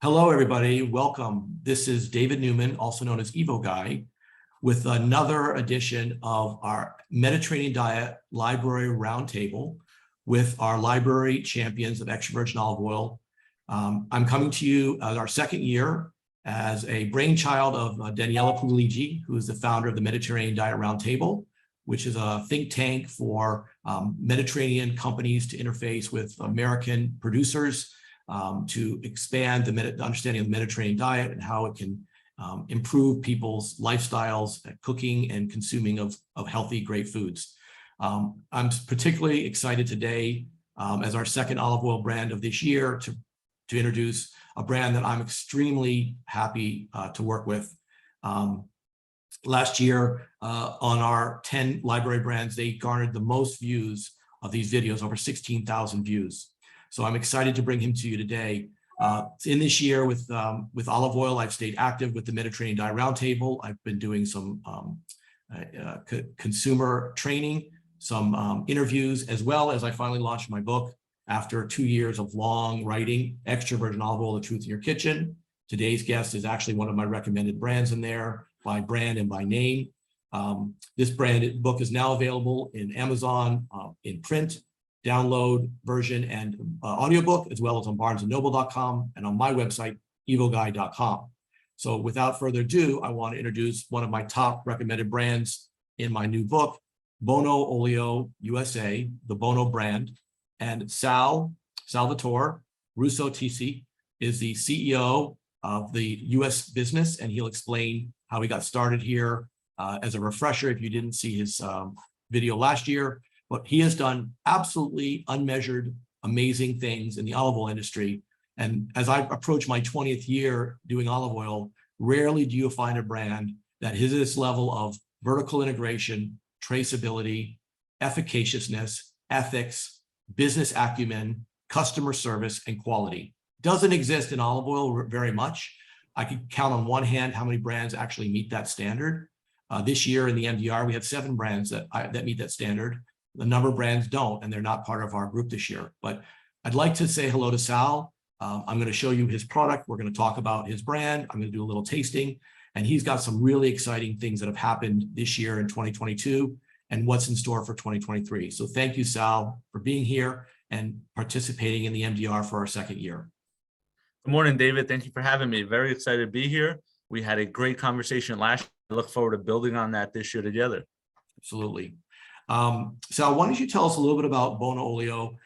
Hello, everybody. Welcome. This is David Newman, also known as Evo Guy, with another edition of our Mediterranean Diet Library Roundtable with our library champions of extra virgin olive oil. I'm coming to you as our second year as a brainchild of Daniela Pugligi, who is the founder of the Mediterranean Diet Roundtable, which is a think tank for Mediterranean companies to interface with American producers to expand the understanding of the Mediterranean diet and how it can improve people's lifestyles, cooking and consuming of healthy, great foods. I'm particularly excited today as our second olive oil brand of this year to introduce a brand that I'm extremely happy to work with. Last year on our 10 library brands, they garnered the most views of these videos, over 16,000 views. So I'm excited to bring him to you today. In this year with olive oil, I've stayed active with the Mediterranean Diet Roundtable. I've been doing some consumer training, some interviews, as well as I finally launched my book after 2 years of long writing, Extra Virgin Olive Oil, The Truth in Your Kitchen. Today's guest is actually one of my recommended brands in there by brand and by name. This book is now available in Amazon, in print, download version and audiobook, as well as on barnesandnoble.com and on my website, evoguy.com. So without further ado, I want to introduce one of my top recommended brands in my new book, Bono Olio USA, the Bono brand. And Salvatore Russo Tisi is the CEO of the US business, and he'll explain how he got started here. As a refresher, if you didn't see his video last year, but he has done absolutely unmeasured, amazing things in the olive oil industry. And as I approach my 20th year doing olive oil, rarely do you find a brand that has this level of vertical integration, traceability, efficaciousness, ethics, business acumen, customer service, and quality. Doesn't exist in olive oil very much. I could count on one hand how many brands actually meet that standard. This year in the MDR, we have 7 brands that meet that standard. The number of brands don't, and they're not part of our group this year. But I'd like to say hello to Sal. I'm going to show you his product. We're going to talk about his brand. I'm going to do a little tasting. And he's got some really exciting things that have happened this year in 2022 and what's in store for 2023. So thank you, Sal, for being here and participating in the MDR for our second year. Good morning, David. Thank you for having me. Very excited to be here. We had a great conversation last year. I look forward to building on that this year together. Absolutely. Sal, why don't you tell us a little bit about Bono Olio,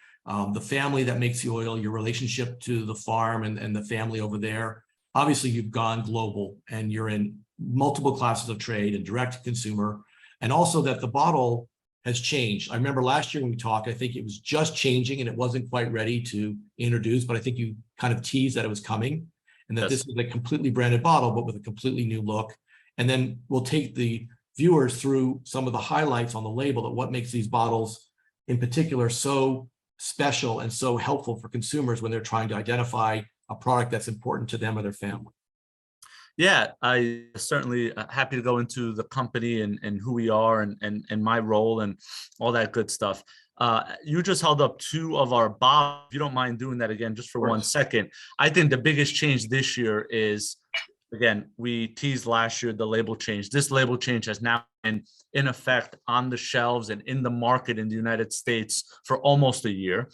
the family that makes the oil, your relationship to the farm and the family over there. Obviously, you've gone global and you're in multiple classes of trade and direct to consumer, and also that the bottle has changed. I remember last year when we talked, I think it was just changing and it wasn't quite ready to introduce, but I think you kind of teased that it was coming and that This is a completely branded bottle, but with a completely new look. And then we'll take the viewers through some of the highlights on the label of what makes these bottles in particular so special and so helpful for consumers when they're trying to identify a product that's important to them or their family. Yeah, I certainly happy to go into the company and who we are and my role and all that good stuff. You just held up 2 of our bottles. If you don't mind doing that again, just for 1 second. I think the biggest change this year is, again, we teased last year the label change. This label change has now been in effect on the shelves and in the market in the United States for almost a year.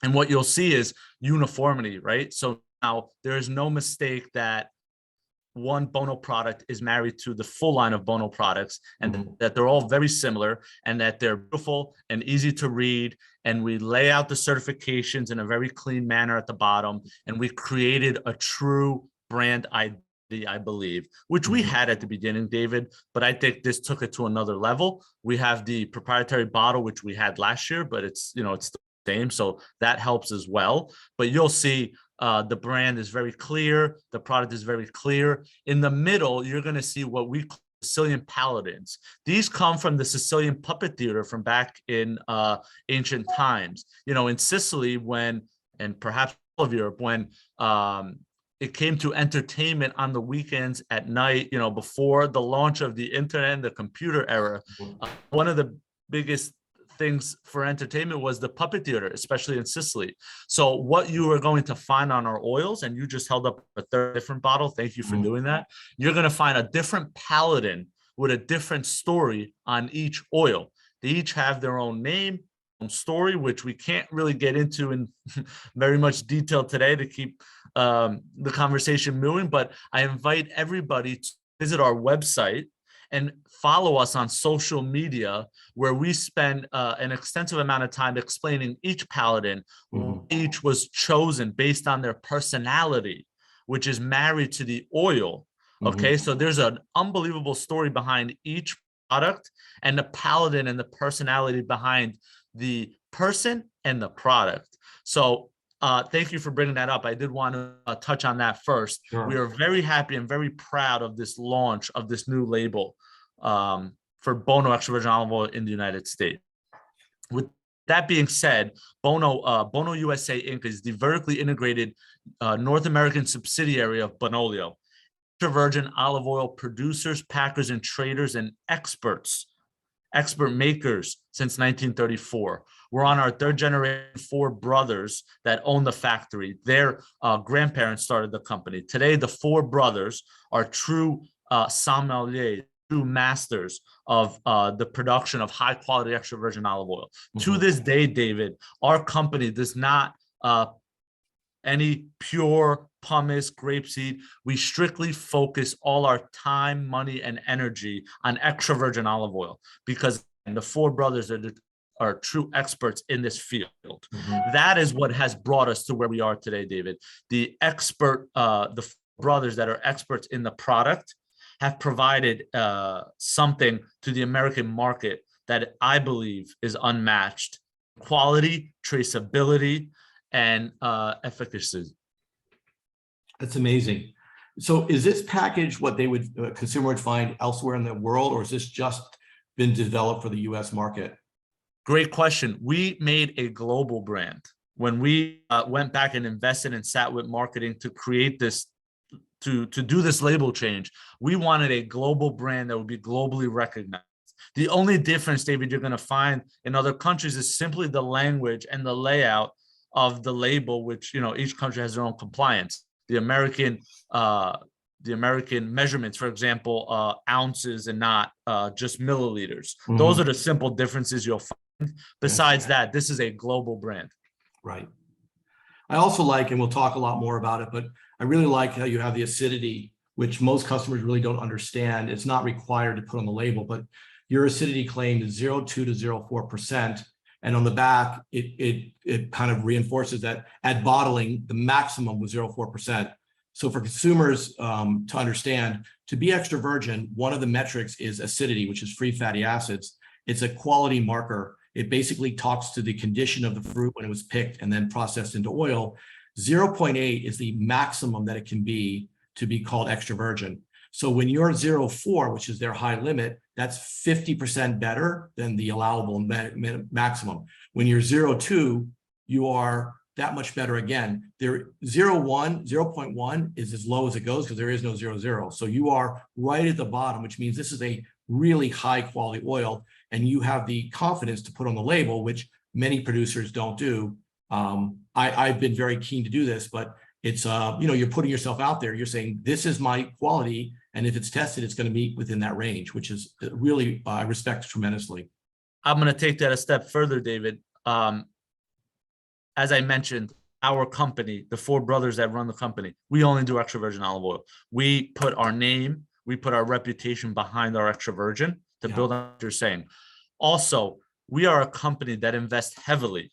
And what you'll see is uniformity, right? So now there is no mistake that one Bono product is married to the full line of Bono products, and that they're all very similar and that they're beautiful and easy to read. And we lay out the certifications in a very clean manner at the bottom. And we created a true brand identity, I believe, which we had at the beginning, David, but I think this took it to another level. We have the proprietary bottle, which we had last year, but it's the same. So that helps as well. But you'll see the brand is very clear. The product is very clear. In the middle, you're going to see what we call Sicilian paladins. These come from the Sicilian puppet theater from back in ancient times. In Sicily, and perhaps all of Europe, when it came to entertainment on the weekends at night, before the launch of the internet and the computer era, one of the biggest things for entertainment was the puppet theater, especially in Sicily. So what you are going to find on our oils, and you just held up a third different bottle, thank you for doing that. You're going to find a different paladin with a different story on each oil. They each have their own name, own story, which we can't really get into in very much detail today to keep the conversation moving. But I invite everybody to visit our website and follow us on social media, where we spend an extensive amount of time explaining each paladin. Each was chosen based on their personality, which is married to the oil. Okay, so there's an unbelievable story behind each product, and the paladin and the personality behind the person and the product. So thank you for bringing that up. I did want to touch on that first. Sure. We are very happy and very proud of this launch of this new label for Bono extra virgin olive oil in the United States. With that being said, Bono USA Inc. is the vertically integrated North American subsidiary of Bonolio. Extra virgin olive oil producers, packers, and traders, and expert makers since 1934. We're on our third generation, 4 brothers that own the factory. Their grandparents started the company. Today, the 4 brothers are true sommeliers, true masters of the production of high quality extra virgin olive oil. To this day, David, our company does not any pure pumice, grapeseed. We strictly focus all our time, money, and energy on extra virgin olive oil, because the 4 brothers are true experts in this field. That is what has brought us to where we are today, David. The brothers that are experts in the product have provided something to the American market that I believe is unmatched: quality, traceability, and efficacy. That's amazing. So is this package what they would consumer would find elsewhere in the world, or is this just been developed for the US market? Great question. We made a global brand. When we went back and invested and sat with marketing to create this, to do this label change, we wanted a global brand that would be globally recognized. The only difference, David, you're going to find in other countries is simply the language and the layout of the label, which, you know, each country has their own compliance. The American measurements, for example, ounces and not just milliliters. Those are the simple differences you'll find. Besides that, this is a global brand. Right. I also like, and we'll talk a lot more about it, but I really like how you have the acidity, which most customers really don't understand. It's not required to put on the label, but your acidity claim is 0.2 to 0.4%. And on the back, it kind of reinforces that at bottling, the maximum was 0.4%. So for consumers to understand, to be extra virgin, one of the metrics is acidity, which is free fatty acids. It's a quality marker. It basically talks to the condition of the fruit when it was picked and then processed into oil. 0.8 is the maximum that it can be to be called extra virgin. So when you're 0.4, which is their high limit, that's 50% better than the allowable maximum. When you're 0.2, you are that much better again. There 0.1 is as low as it goes because there is no 0.0. So you are right at the bottom, which means this is a really high quality oil, and you have the confidence to put on the label, which many producers don't do. I've been very keen to do this, but it's you're putting yourself out there. You're saying this is my quality, and if it's tested, it's going to meet within that range, which is really I respect tremendously. I'm going to take that a step further, David. As I mentioned, our company, the 4 brothers that run the company, we only do extra virgin olive oil. We put our name, we put our reputation behind our extra virgin to build on what you're saying. Also, we are a company that invests heavily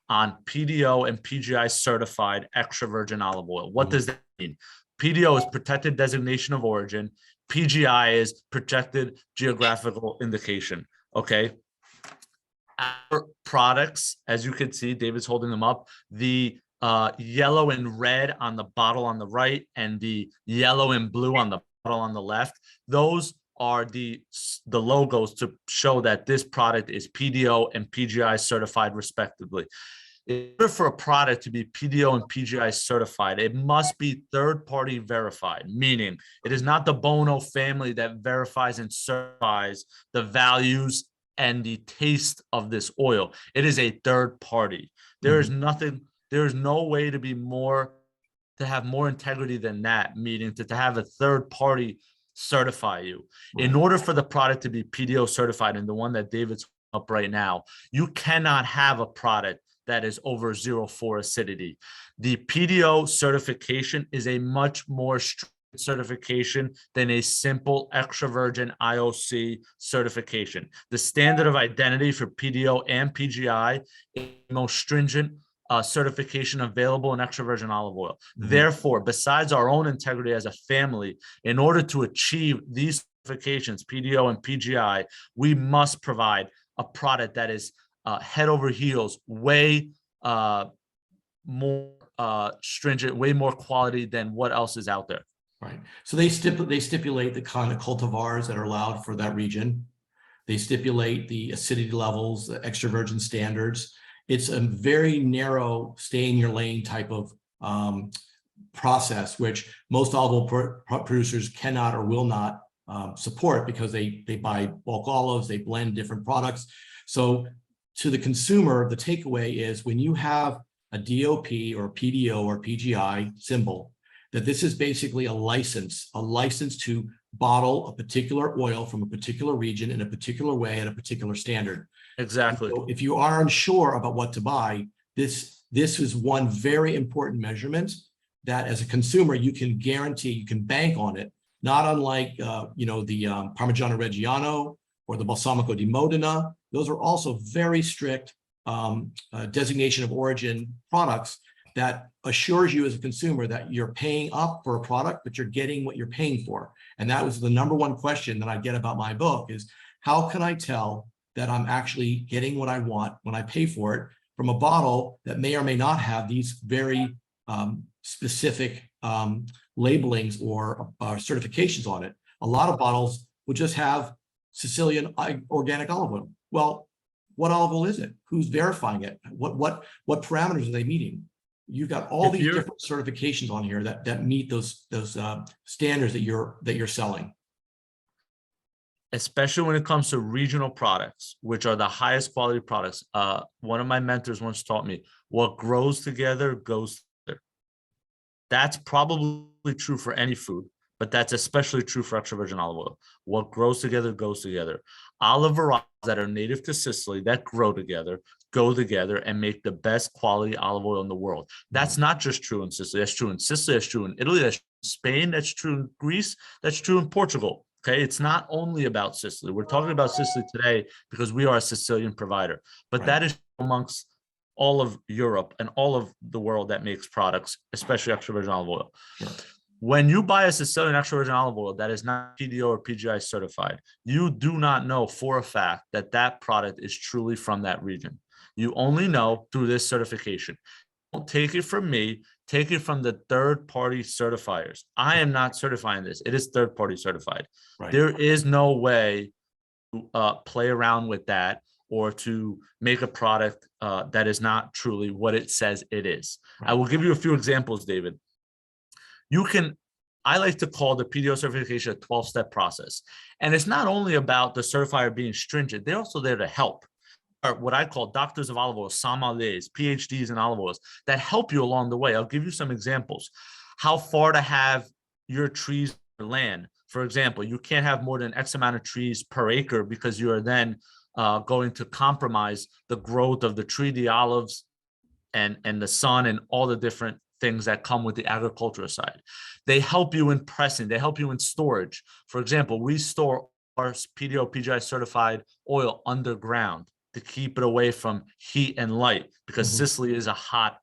on PDO and PGI certified extra virgin olive oil. What does that mean? PDO is protected designation of origin. PGI is protected geographical indication. Okay. Our products, as you can see, David's holding them up. The yellow and red on the bottle on the right and the yellow and blue on the bottle on the left, those are the logos to show that this product is PDO and PGI certified respectively. In order for a product to be PDO and PGI certified, it must be third-party verified, meaning it is not the Bono family that verifies and certifies the values and the taste of this oil. It is a third party. There is nothing, there is no way to have more integrity than that, meaning to have a third party certify you. In order for the product to be PDO certified, and the one that David's up right now, you cannot have a product that is over 0.4 acidity. The PDO certification is a much more strict certification than a simple extra virgin IOC certification. The standard of identity for PDO and PGI is the most stringent certification available in extra virgin olive oil. Therefore, besides our own integrity as a family, in order to achieve these certifications, PDO and PGI, we must provide a product that is head over heels, way more stringent, way more quality than what else is out there. Right. So they stipulate the kind of cultivars that are allowed for that region. They stipulate the acidity levels, the extra virgin standards. It's a very narrow, stay in your lane type of process, which most olive oil producers cannot or will not support, because they buy bulk olives, they blend different products. So to the consumer, the takeaway is, when you have a DOP or PDO or PGI symbol, that this is basically a license to bottle a particular oil from a particular region in a particular way at a particular standard. Exactly. So if you are unsure about what to buy, this is one very important measurement that, as a consumer, you can guarantee, you can bank on it. Not unlike the Parmigiano Reggiano or the Balsamico di Modena. Those are also very strict designation of origin products that assures you as a consumer that you're paying up for a product, but you're getting what you're paying for. And that was the number one question that I get about my book is, how can I tell that I'm actually getting what I want when I pay for it from a bottle that may or may not have these very specific labelings or certifications on it? A lot of bottles will just have Sicilian organic olive oil. Well, what olive oil is it? Who's verifying it? What parameters are they meeting? You've got all these different certifications on here that meet those standards that you're selling. Especially when it comes to regional products, which are the highest quality products. One of my mentors once taught me, what grows together goes together. That's probably true for any food, but that's especially true for extra virgin olive oil. What grows together goes together. Olive varieties that are native to Sicily that grow together go together and make the best quality olive oil in the world. That's not just true in Sicily. That's true in Sicily. That's true in Italy. That's true in Spain. That's true in Greece. That's true in Portugal. Okay, it's not only about Sicily. We're talking about Sicily today because we are a Sicilian provider, but that is amongst all of Europe and all of the world that makes products, especially extra virgin olive oil. Sure. When you buy a Sicilian extra virgin olive oil that is not PDO or PGI certified, you do not know for a fact that that product is truly from that region. You only know through this certification. Don't take it from me. Take it from the third-party certifiers. I am not certifying this. It is third-party certified. Right. There is no way to play around with that or to make a product that is not truly what it says it is. Right. I will give you a few examples, David. I like to call the PDO certification a 12-step process. And it's not only about the certifier being stringent, they're also there to help. Are what I call doctors of olive oil, sommeliers, PhDs in olive oils that help you along the way. I'll give you some examples. How far to have your trees or land. For example, you can't have more than X amount of trees per acre because you are then going to compromise the growth of the tree, the olives, and the sun and all the different things that come with the agricultural side. They help you in pressing. They help you in storage. For example, we store our PDO, PGI certified oil underground to keep it away from heat and light because Sicily is a hot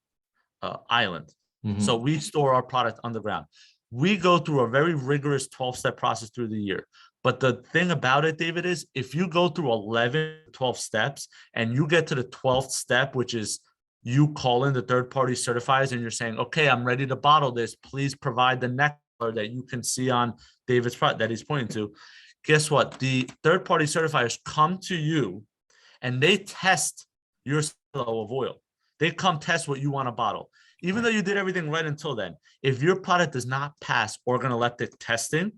island. So we store our product underground. We go through a very rigorous 12-step process through the year. But the thing about it, David, is if you go through 11, 12 steps and you get to the 12th step, which is you call in the third-party certifiers and you're saying, okay, I'm ready to bottle this. Please provide the neck color that you can see on David's product that he's pointing to. Guess what? The third-party certifiers come to you and they test your level of oil. They come test what you want to bottle. Even though you did everything right until then, if your product does not pass organoleptic testing,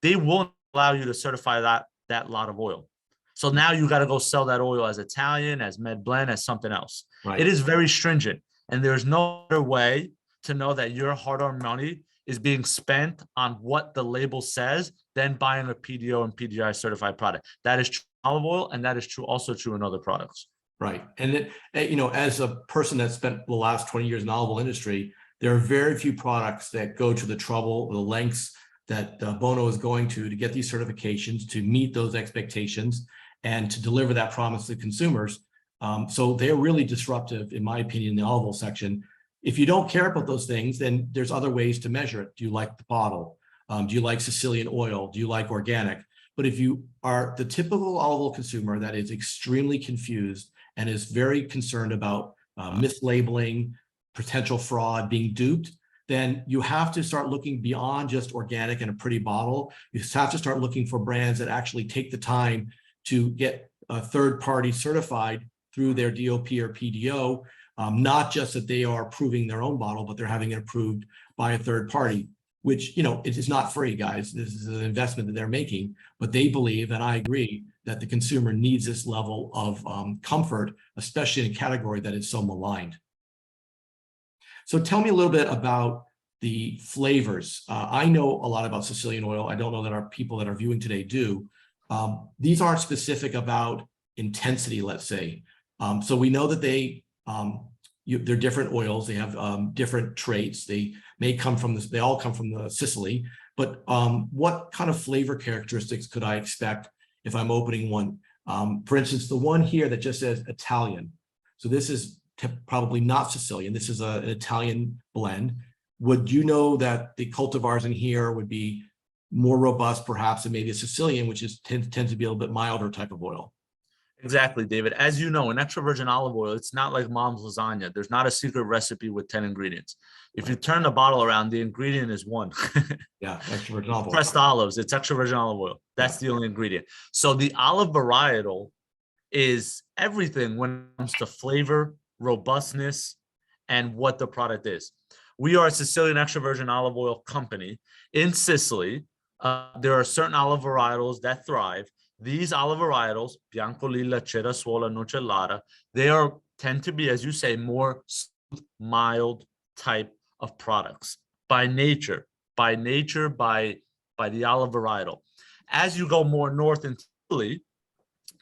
they won't allow you to certify that lot of oil. So now you got to go sell that oil as Italian, as Med Blend, as something else. Right. It is very stringent. And there's no other way to know that your hard-earned money is being spent on what the label says than buying a PDO and PGI certified product. That is true in olive oil, and that is also true in other products. Right. And as a person that spent the last 20 years in the olive oil industry, there are very few products that go to the trouble, the lengths that Bono is going to get these certifications, to meet those expectations, and to deliver that promise to consumers. So they're really disruptive, in my opinion, in the olive oil section. If you don't care about those things, then there's other ways to measure it. Do you like the bottle? Do you like Sicilian oil? Do you like organic? But if you are the typical olive oil consumer that is extremely confused and is very concerned about mislabeling, potential fraud, being duped, then you have to start looking beyond just organic and a pretty bottle. You just have to start looking for brands that actually take the time to get a third party certified through their DOP or PDO, not just that they are approving their own bottle, but they're having it approved by a third party, which, it is not free, guys. This is an investment that they're making, but they believe, and I agree, that the consumer needs this level of comfort, especially in a category that is so maligned. So tell me a little bit about the flavors. I know a lot about Sicilian oil. I don't know that our people that are viewing today do. These aren't specific about intensity, let's say. So we know that they're different oils. They have different traits. They may come from this. They all come from the Sicily. But what kind of flavor characteristics could I expect if I'm opening one? For instance, the one here that just says Italian. So this is probably not Sicilian. This is an Italian blend. Would you know that the cultivars in here would be more robust, perhaps, than maybe a Sicilian, which tends to be a little bit milder type of oil? Exactly, David. As you know, in extra virgin olive oil, it's not like mom's lasagna. There's not a secret recipe with 10 ingredients. If you turn the bottle around, the ingredient is one. Yeah, extra virgin olive oil. Pressed olives, it's extra virgin olive oil. That's the only ingredient. So the olive varietal is everything when it comes to flavor, robustness, and what the product is. We are a Sicilian extra virgin olive oil company in Sicily. There are certain olive varietals that thrive. These olive varietals, Biancolilla, Cerasuola, Nocellata, they tend to be, as you say, more mild type of products by nature, by the olive varietal. As you go more north in Italy,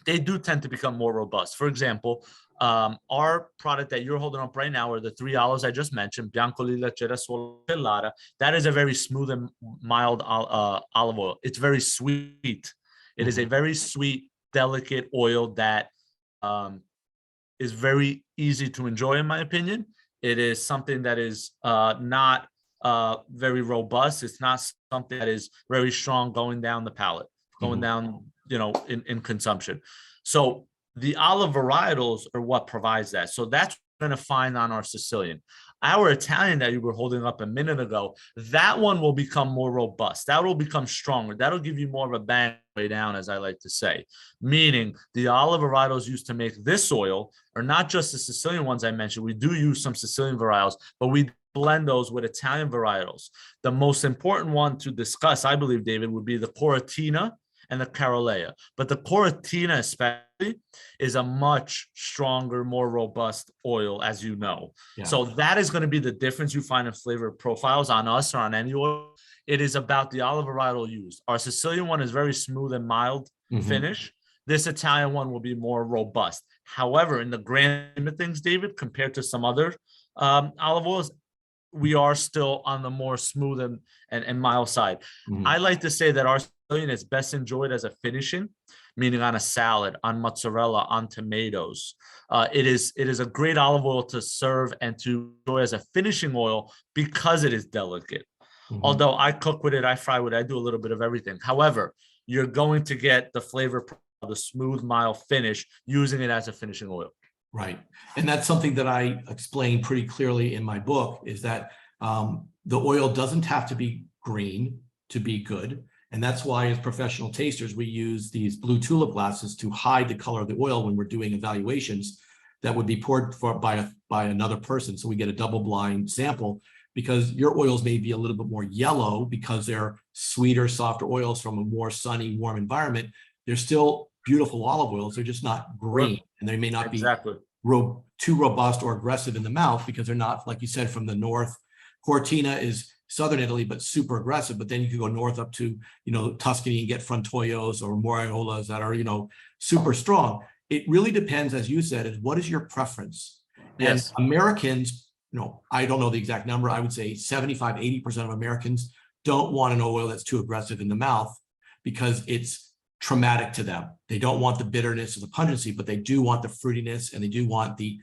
they do tend to become more robust. For example, our product that you're holding up right now are the 3 olives I just mentioned, Biancolilla, Cerasuola, Nocellata. That is a very smooth and mild olive oil. It's very sweet. It is a very sweet, delicate oil that is very easy to enjoy, in my opinion. It is something that is not very robust. It's not something that is very strong going down the palate, going down, in consumption. So the olive varietals are what provides that. So that's what we're going to find on our Sicilian. Our Italian that you were holding up a minute ago, that one will become more robust. That will become stronger. That'll give you more of a bang way down, as I like to say. Meaning the olive varietals used to make this oil are not just the Sicilian ones I mentioned. We do use some Sicilian varietals, but we blend those with Italian varietals. The most important one to discuss, I believe, David, would be the Coratina and the Carolea. But the Coratina especially is a much stronger, more robust oil, as you know. Yeah. So that is going to be the difference you find in flavor profiles on us or on any oil. It is about the olive varietal used. Our Sicilian one is very smooth and mild finish. This Italian one will be more robust. However, in the grand scheme of things, David, compared to some other olive oils, we are still on the more smooth and mild side. I like to say that our Sicilian is best enjoyed as a finishing, meaning on a salad, on mozzarella, on tomatoes. It is a great olive oil to serve and to enjoy as a finishing oil because it is delicate. Although I cook with it, I fry with it, I do a little bit of everything. However, you're going to get the flavor, the smooth, mild finish using it as a finishing oil. Right. And that's something that I explain pretty clearly in my book, is that the oil doesn't have to be green to be good. And that's why, as professional tasters, we use these blue tulip glasses to hide the color of the oil when we're doing evaluations that would be poured by another person. So we get a double blind sample, because your oils may be a little bit more yellow because they're sweeter, softer oils from a more sunny, warm environment. They're still beautiful olive oils. They're just not green, and they may not be Exactly. too robust or aggressive in the mouth because they're not, like you said, from the north. Cortina is southern Italy, but super aggressive. But then you could go north up to, Tuscany and get Frontoios or Moriolas that are, super strong. It really depends, as you said, is what is your preference? And Yes. Americans, I don't know the exact number. I would say 75, 80% of Americans don't want an oil that's too aggressive in the mouth because it's traumatic to them. They don't want the bitterness or the pungency, but they do want the fruitiness and they do want the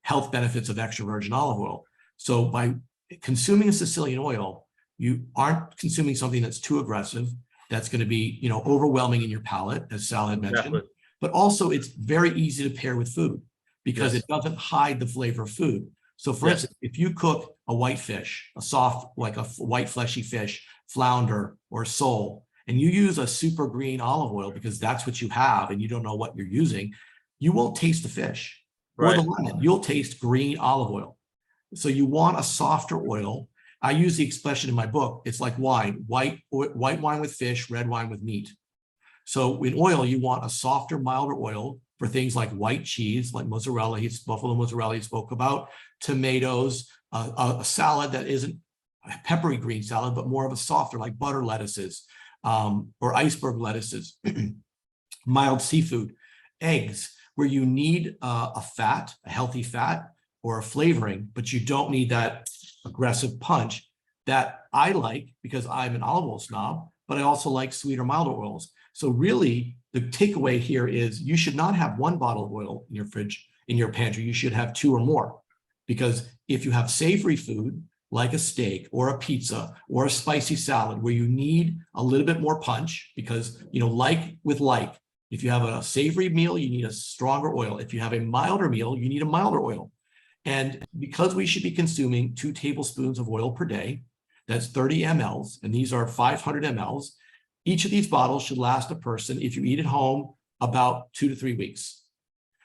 health benefits of extra virgin olive oil. So by consuming a Sicilian oil, you aren't consuming something that's too aggressive, that's going to be, overwhelming in your palate, as Sal had mentioned, Exactly. but also it's very easy to pair with food because Yes. it doesn't hide the flavor of food. So for Yes. instance, if you cook a white fish, a soft, like a white fleshy fish, flounder or sole, and you use a super green olive oil because that's what you have and you don't know what you're using, you won't taste the fish or the Right. lemon. You'll taste green olive oil. So you want a softer oil. I use the expression in my book. It's like wine, white wine with fish, red wine with meat. So in oil, you want a softer, milder oil for things like white cheese, like mozzarella, buffalo mozzarella he spoke about, tomatoes, a salad that isn't a peppery green salad, but more of a softer, like butter lettuces, or iceberg lettuces, mild seafood, eggs, where you need a healthy fat or a flavoring, but you don't need that aggressive punch that I like because I'm an olive oil snob, but I also like sweeter, milder oils. So really, the takeaway here is you should not have one bottle of oil in your fridge, in your pantry. You should have two or more, because if you have savory food like a steak or a pizza or a spicy salad where you need a little bit more punch, because like with like, if you have a savory meal, you need a stronger oil. If you have a milder meal, you need a milder oil. And because we should be consuming 2 tablespoons of oil per day, that's 30 mLs, and these are 500 mLs. Each of these bottles should last a person, if you eat at home, about 2 to 3 weeks.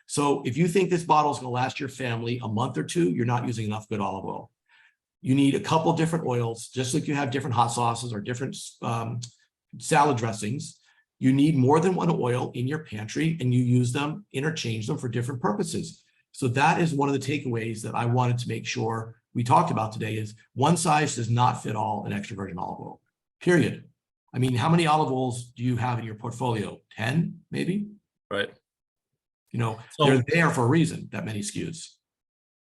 So if you think this bottle is going to last your family a month or two, you're not using enough good olive oil. You need a couple different oils, just like you have different hot sauces or different salad dressings. You need more than one oil in your pantry, and you use them, interchange them for different purposes. So that is one of the takeaways that I wanted to make sure we talked about today is one size does not fit all in extra virgin olive oil, period. I mean, how many olive oils do you have in your portfolio? 10, maybe? Right. They're So, there for a reason, that many SKUs.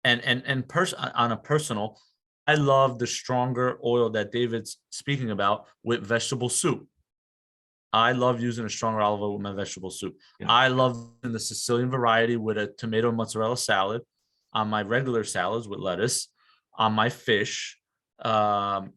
on a personal, I love the stronger oil that David's speaking about with vegetable soup. I love using a stronger olive oil with my vegetable soup. Yeah. I love the Sicilian variety with a tomato and mozzarella salad, on my regular salads with lettuce, on my fish. But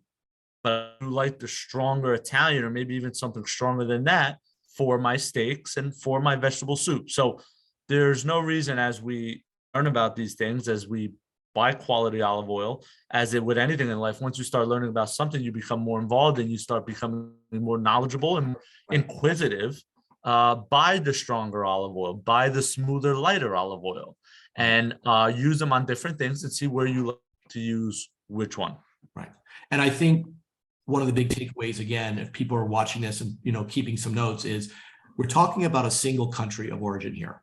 I do like the stronger Italian, or maybe even something stronger than that, for my steaks and for my vegetable soup. So there's no reason, as we learn about these things, as we buy quality olive oil, as it with anything in life, once you start learning about something, you become more involved and you start becoming more knowledgeable and inquisitive. Buy the stronger olive oil, buy the smoother, lighter olive oil, and use them on different things and see where you like to use which one. Right. And I think one of the big takeaways, again, if people are watching this and keeping some notes, is we're talking about a single country of origin here.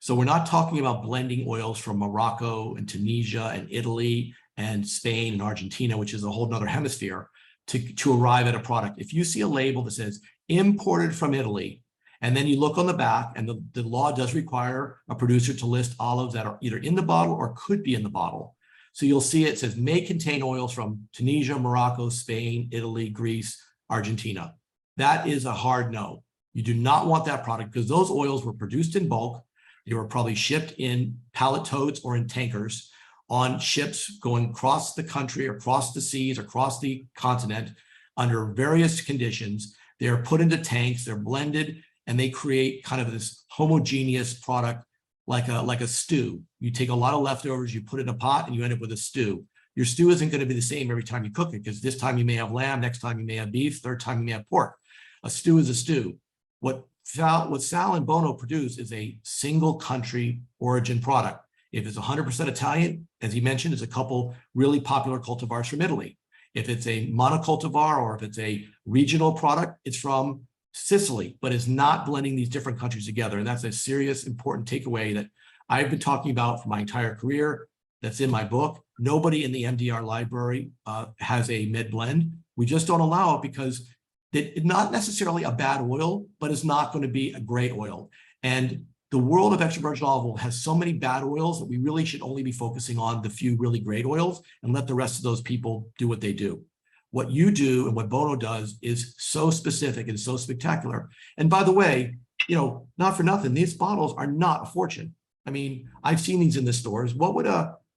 So we're not talking about blending oils from Morocco and Tunisia and Italy and Spain and Argentina, which is a whole nother hemisphere, to arrive at a product. If you see a label that says imported from Italy, and then you look on the back, and the law does require a producer to list olives that are either in the bottle or could be in the bottle. So you'll see it says may contain oils from Tunisia, Morocco, Spain, Italy, Greece, Argentina. That is a hard no. You do not want that product because those oils were produced in bulk. They were probably shipped in pallet totes or in tankers on ships going across the country, across the seas, across the continent under various conditions. They're put into tanks, they're blended, and they create kind of this homogeneous product like a stew. You take a lot of leftovers, you put it in a pot, and you end up with a stew. Your stew isn't going to be the same every time you cook it, because this time you may have lamb, next time you may have beef, third time you may have pork. A stew is a stew. What Sal and Bono produce is a single country origin product. If it's 100% Italian, as he mentioned, is a couple really popular cultivars from Italy. If it's a monocultivar or if it's a regional product, it's from Sicily, but is not blending these different countries together. And that's a serious, important takeaway that I've been talking about for my entire career. That's in my book. Nobody in the MDR library has a med blend. We just don't allow it because it's not necessarily a bad oil, but it's not going to be a great oil. And the world of extra virgin olive oil has so many bad oils that we really should only be focusing on the few really great oils and let the rest of those people do what they do. What you do and what Bono does is so specific and so spectacular. And by the way, you know, not for nothing, these bottles are not a fortune. I mean, I've seen these in the stores.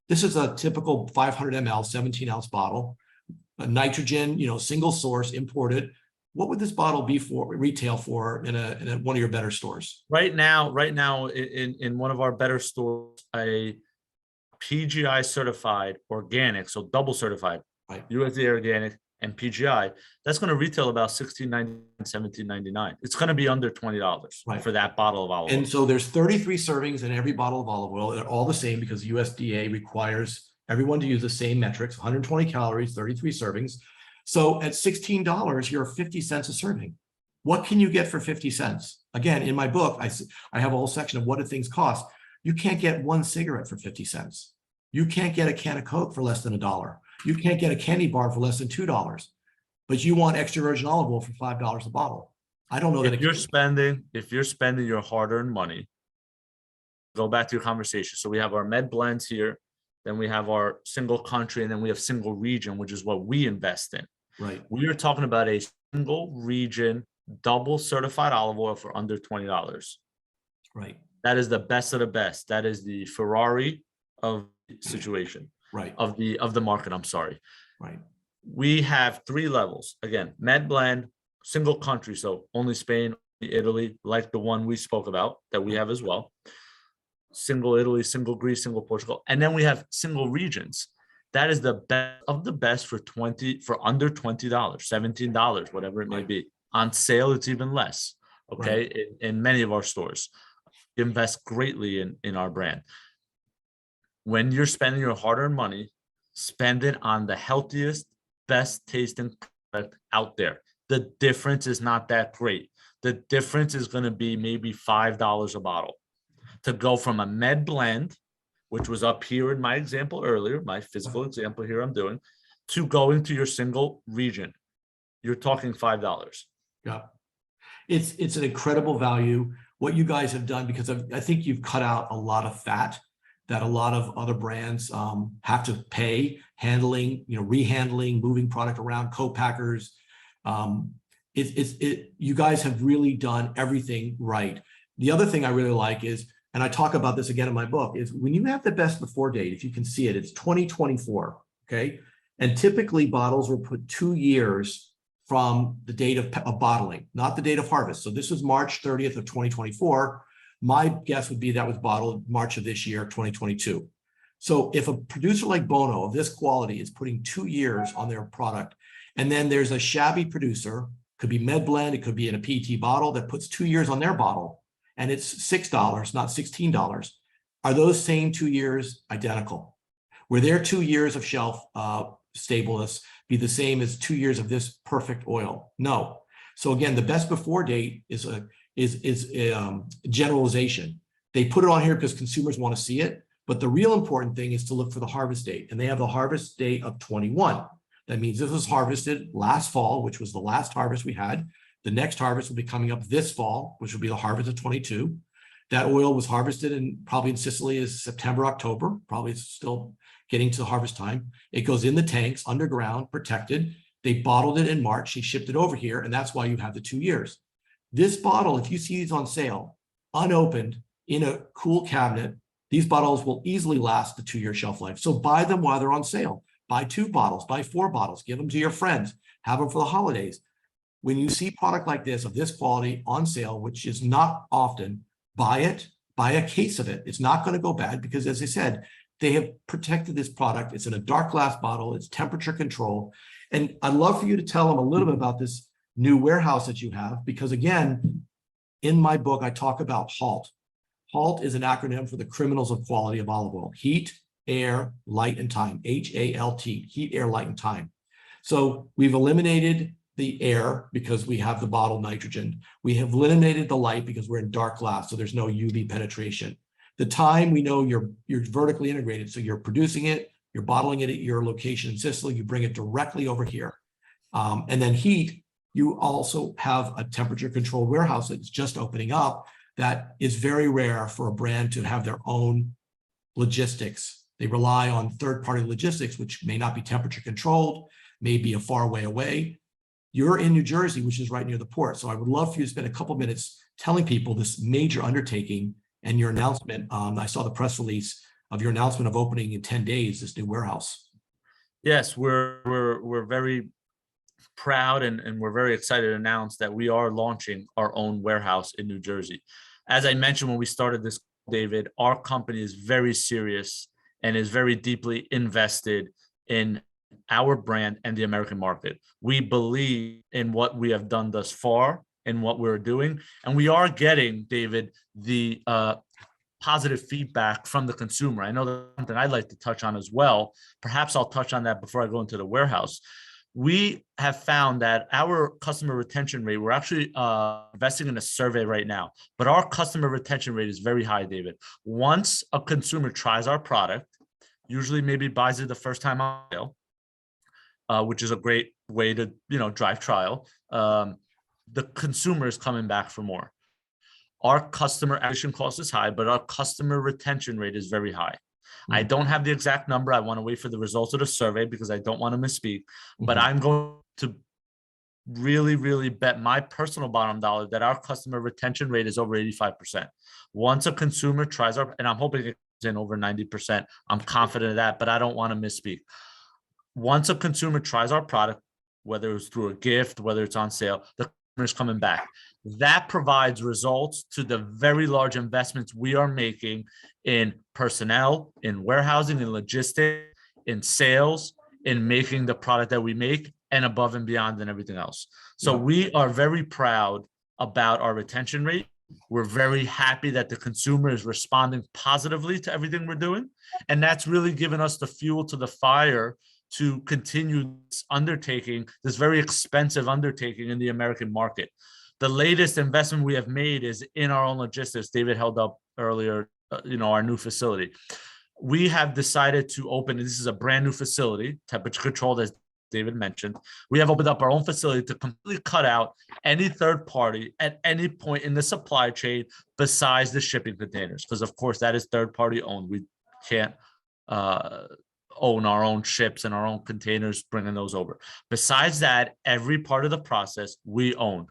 This is a typical 500 ml, 17-ounce bottle, a nitrogen, you know, single source imported. What would this bottle be for retail for in one of your better stores? Right now, in one of our better stores, a PGI certified organic, so double certified, right, USDA organic and PGI, that's going to retail about $16.99, $17.99. It's going to be under $20 right, for that bottle of olive oil. And so there's 33 servings in every bottle of olive oil. They're all the same because USDA requires everyone to use the same metrics, 120 calories, 33 servings. So at $16, you're 50 cents a serving. What can you get for 50 cents? Again, in my book, I have a whole section of what do things cost. You can't get one cigarette for 50 cents. You can't get a can of Coke for less than $1. You can't get a candy bar for less than $2. But you want extra virgin olive oil for $5 a bottle. I don't know that if you're spending your hard-earned money, go back to your conversation. So we have our med blends here, then we have our single country, and then we have single region, which is what we invest in. Right. We are talking about a single region, double certified olive oil for under $20. Right. That is the best of the best. That is the Ferrari of the situation. Right. Of the market. I'm sorry. Right. We have 3 levels. Again, med blend, single country. So only Spain, Italy, like the one we spoke about that we have as well. Single Italy, single Greece, single Portugal. And then we have single regions. That is the best of the best for under $20, $17, whatever it may be. On sale, it's even less. Okay. Right. In many of our stores. Invest greatly in our brand. When you're spending your hard-earned money, spend it on the healthiest, best tasting product out there. The difference is not that great. The difference is going to be maybe $5 a bottle to go from a med blend, which was up here in my example earlier, my physical example here I'm doing, to going to your single region. You're talking $5. Yeah. It's an incredible value. What you guys have done, because I think you've cut out a lot of fat that a lot of other brands have to pay, handling, you know, rehandling, moving product around, co-packers. You guys have really done everything right. The other thing I really like is, and I talk about this again in my book, is when you have the best before date, if you can see it, it's 2024, okay? And typically bottles were put 2 years from the date of bottling, not the date of harvest. So this was March 30th of 2024. My guess would be that was bottled March of this year, 2022. So if a producer like Bono of this quality is putting 2 years on their product, and then there's a shabby producer, could be med blend, it could be in a PET bottle that puts 2 years on their bottle, and it's $6, not $16. Are those same 2 years identical? Were their 2 years of shelf stableness be the same as 2 years of this perfect oil? No. So again, the best before date is a generalization. They put it on here because consumers want to see it, but the real important thing is to look for the harvest date, and they have the harvest date of 21. That means this was harvested last fall, which was the last harvest we had. The next harvest will be coming up this fall, which will be the harvest of 22. That oil was harvested probably in Sicily is September, October, probably it's still getting to harvest time. It goes in the tanks underground, protected. They bottled it in March, they shipped it over here, and that's why you have the 2 years. This bottle, if you see these on sale, unopened in a cool cabinet, these bottles will easily last the 2-year shelf life. So buy them while they're on sale. Buy 2 bottles, buy 4 bottles, give them to your friends, have them for the holidays. When you see product like this, of this quality on sale, which is not often, buy it, buy a case of it. It's not going to go bad because, as I said, they have protected this product. It's in a dark glass bottle. It's temperature control. And I'd love for you to tell them a little bit about this new warehouse that you have, because again, in my book, I talk about HALT. HALT is an acronym for the criminals of quality of olive oil: heat, air, light, and time. HALT, heat, air, light, and time. So we've eliminated the air because we have the bottled nitrogen. We have eliminated the light because we're in dark glass, so there's no UV penetration. The time, we know you're vertically integrated, so you're producing it, you're bottling it at your location in Sicily, you bring it directly over here. And then heat, you also have a temperature controlled warehouse that's just opening up that is very rare for a brand to have their own logistics. They rely on third-party logistics, which may not be temperature controlled, may be a far way away. You're in New Jersey, which is right near the port. So I would love for you to spend a couple minutes telling people this major undertaking and your announcement. I saw the press release of your announcement of opening in 10 days, this new warehouse. Yes, we're very proud and we're very excited to announce that we are launching our own warehouse in New Jersey. As I mentioned when we started this, David, our company is very serious and is very deeply invested in our brand and the American market. We believe in what we have done thus far and what we're doing. And we are getting, David, the positive feedback from the consumer. I know that's something I'd like to touch on as well. Perhaps I'll touch on that before I go into the warehouse. We have found that our customer retention rate, we're actually investing in a survey right now, but our customer retention rate is very high, David. Once a consumer tries our product, usually maybe buys it the first time on sale, which is a great way to, drive trial. The consumer is coming back for more. Our customer acquisition cost is high, but our customer retention rate is very high. I don't have the exact number. I want to wait for the results of the survey because I don't want to misspeak, but I'm going to really, really bet my personal bottom dollar that our customer retention rate is over 85%. Once a consumer tries our, and I'm hoping it's in over 90%, I'm confident of that, but I don't want to misspeak. Once a consumer tries our product, whether it's through a gift, whether it's on sale, the customer is coming back. That provides results to the very large investments we are making in personnel, in warehousing, in logistics, in sales, in making the product that we make, and above and beyond and everything else. So we are very proud about our retention rate. We're very happy that the consumer is responding positively to everything we're doing. And that's really given us the fuel to the fire to continue this undertaking, this very expensive undertaking in the American market. The latest investment we have made is in our own logistics. David held up earlier, our new facility. We have decided to open, this is a brand new facility, temperature controlled, as David mentioned. We have opened up our own facility to completely cut out any third party at any point in the supply chain besides the shipping containers, because of course that is third party owned. We can't own our own ships and our own containers, bringing those over. Besides that, every part of the process we own.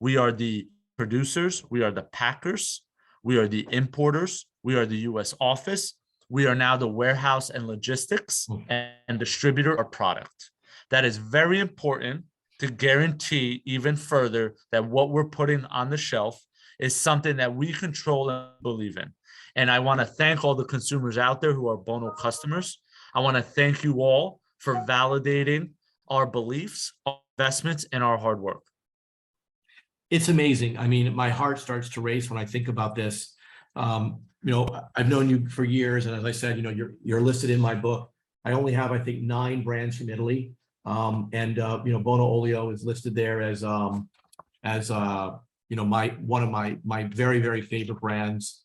We are the producers, we are the packers, we are the importers, we are the US office, we are now the warehouse and logistics and distributor of product. That is very important to guarantee even further that what we're putting on the shelf is something that we control and believe in. And I want to thank all the consumers out there who are Bono customers. I want to thank you all for validating our beliefs, our investments, and our hard work. It's amazing. I mean, my heart starts to race when I think about this. I've known you for years, and as I said, you're listed in my book. I only have, I think, 9 brands from Italy, and Bono Olio is listed there as one of my very, very favorite brands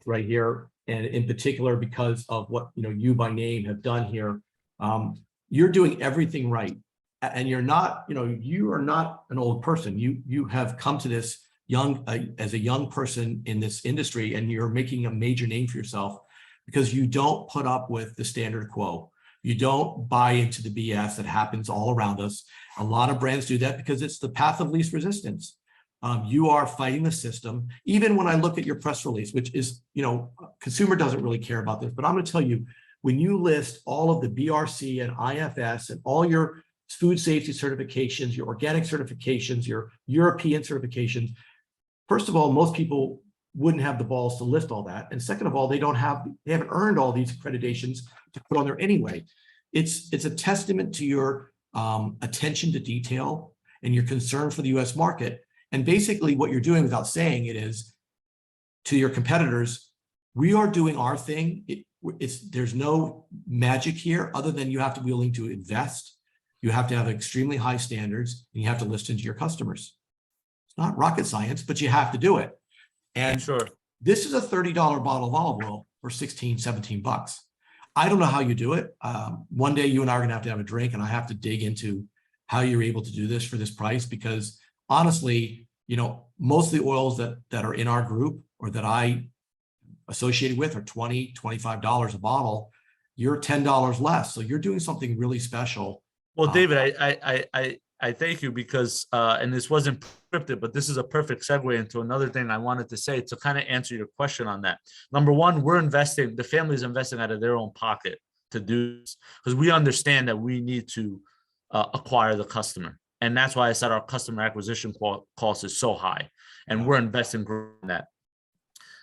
right here, and in particular because of what you by name have done here. You're doing everything right. And you're not, you are not an old person. You have come to this as a young person in this industry, and you're making a major name for yourself because you don't put up with the standard quo. You don't buy into the BS that happens all around us. A lot of brands do that because it's the path of least resistance. You are fighting the system. Even when I look at your press release, which is, consumer doesn't really care about this, but I'm going to tell you, when you list all of the BRC and IFS and all your food safety certifications, your organic certifications, your European certifications. First of all, most people wouldn't have the balls to list all that. And second of all, they haven't earned all these accreditations to put on there anyway. It's a testament to your attention to detail and your concern for the US market. And basically what you're doing without saying it is to your competitors, we are doing our thing. There's no magic here other than you have to be willing to invest. you have to have extremely high standards, and you have to listen to your customers. It's not rocket science, but you have to do it. And Sure. this is a $30 bottle of olive oil for 16, 17 bucks. I don't know how you do it. One day you and I are going to have a drink, and I have to dig into how you're able to do this for this price, because honestly, you know, most of the oils that are in our group or that I associated with are $20, $25 a bottle. You're $10 less. So you're doing something really special. Well, David, I thank you because, and this wasn't scripted, but this is a perfect segue into another thing I wanted to say to kind of answer your question on that. Number one, we're investing, the family's investing out of their own pocket to do this, because we understand that we need to acquire the customer. And that's why I said our customer acquisition cost is so high, and we're investing in that.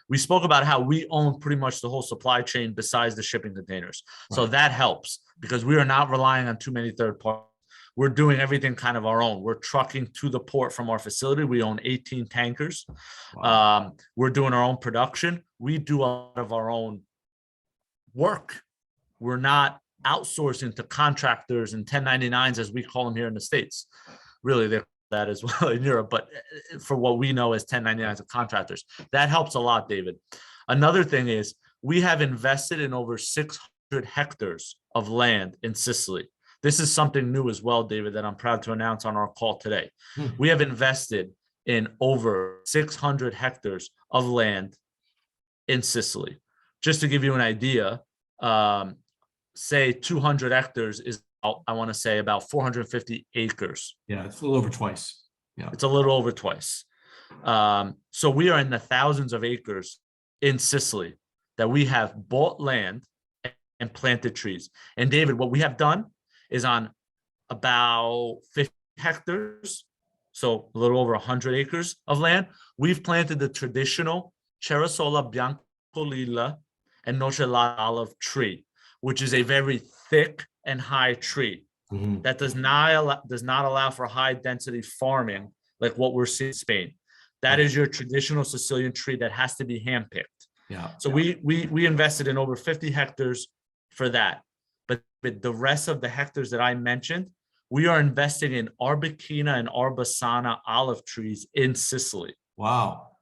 We spoke about how we own pretty much the whole supply chain besides the shipping containers. So that helps because we are not relying on too many third parties. We're doing everything kind of our own. We're trucking to the port from our facility. We own 18 tankers. Wow. We're doing our own production. We do a lot of our own work. We're not outsourcing to contractors and 1099s, as we call them here in the States. Really, they're that as well in Europe, but for what we know as 1099s of contractors, that helps a lot, David. Another thing is we have invested in over 600 hectares of land in Sicily. This is something new as well, David, that I'm proud to announce on our call today. We have invested in over 600 hectares of land in Sicily. Just to give you an idea, say 200 hectares is, I want to say, about 450 acres. Yeah, it's a little over twice. Yeah, it's a little over twice. So we are in the thousands of acres in Sicily that we have bought land and planted trees. And David, what we have done is on about 50 hectares, so a little over 100 acres of land, we've planted the traditional Cherasola Biancolilla and Nocellara olive tree, which is a very thick and high tree that does not allow for high density farming like what we're seeing in Spain. That is your traditional Sicilian tree that has to be handpicked. Yeah. So we invested in over 50 hectares for that. But the rest of the hectares that I mentioned, we are investing in Arbequina and Arbesana olive trees in Sicily. Wow.